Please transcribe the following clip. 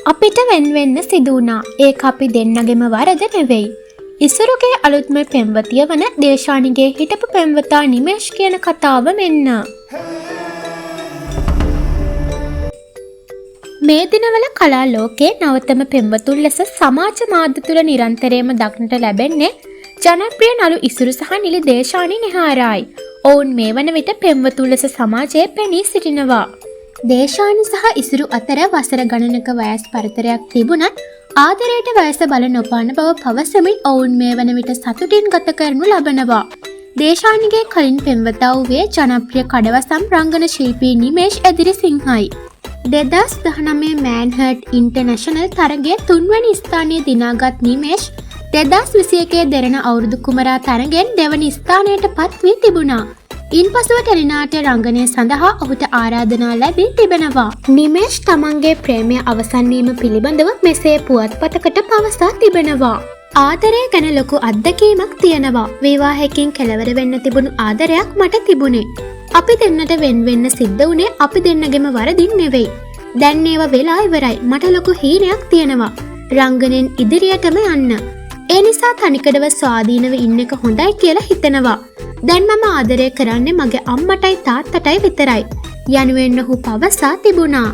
අපිට වෙන්වෙන්න සිදු වුණා. ඒක අපි දෙන්නගෙම වරද නෙවෙයි. ඉසුරුගේ අලුත්ම පෙම්වතිය වන දේශානිගේ හිටපු පෙම්වතා නිමේෂ් කියන කතාව මෙන්න. මේ දිනවල කලා ලෝකයේ නවතම පෙම්වතුන් ලෙස සමාජ මාධ්‍ය තුල නිරන්තරයෙන්ම දක්නට ලැබෙන්නේ ජනප්‍රිය නළු ඉසුරු සහ නිලි දේශානි නිහාරයි. ඔවුන් මේ වන විට පෙම්වතුන් ලෙස සමාජයේ පෙනී සිටිනවා. දේශානි සහ ඉසුරු අතර වසර ගණනක වයස් පරතරයක් තිබුණත් ආදරයට වයස බල නොපාන බව පවසමින් ඔවුන් මේ වන විට සතුටින් ගත කරනු ලබනවා. දේශානිගේ කලින් පෙම්වතා වූයේ ජනප්‍රිය කඩවසම් රංගන ශිල්පී නිමේෂ් එදිරිසිංහයි. 2019 මෑන්හර්ට් ඉන්ටර්නැෂනල් තරගයේ 3 වැනි ස්ථානය දිනාගත් නිමේෂ් 2021 දෙරණ අවුරුදු කුමරා තරගෙන් දෙවනි ස්ථානයට පත් වී තිබුණා. ඉන්පසුව ටෙලිනාට්‍ය රංගනය සඳහා ඔහුට ආරාධනා ලැබී තිබෙනවා. නිමේෂ් තමන්ගේ ප්‍රේමය අවසන් වීම පිළිබඳව මෙසේ පුවත්පතකට පවසා තිබෙනවා. ආදරය ගැන ලොකු අත්දැකීමක් තියෙනවා. විවාහයකින් කෙළවර වෙන්න තිබුණු ආදරයක් මට තිබුණේ. අපි දෙන්නට වෙන්වෙන්න සිද්ධ වුණේ අපි දෙන්නගෙම වරදින් නෙවෙයි. දැන් ඒවා වෙලා ඉවරයි. මට ලොකු හීනයක් තියෙනවා. රංගනයෙන් ඉදිරියටම යන්න. ඒ නිසා තනිකඩව ස්වාධීනව ඉන්න එක හොඳයි කියලා හිතනවා. දැන් මම ආදරය කරන්නේ මගේ අම්මටයි තාත්තටයි විතරයි. යනුවෙන් ඔහු පවසා තිබුණා.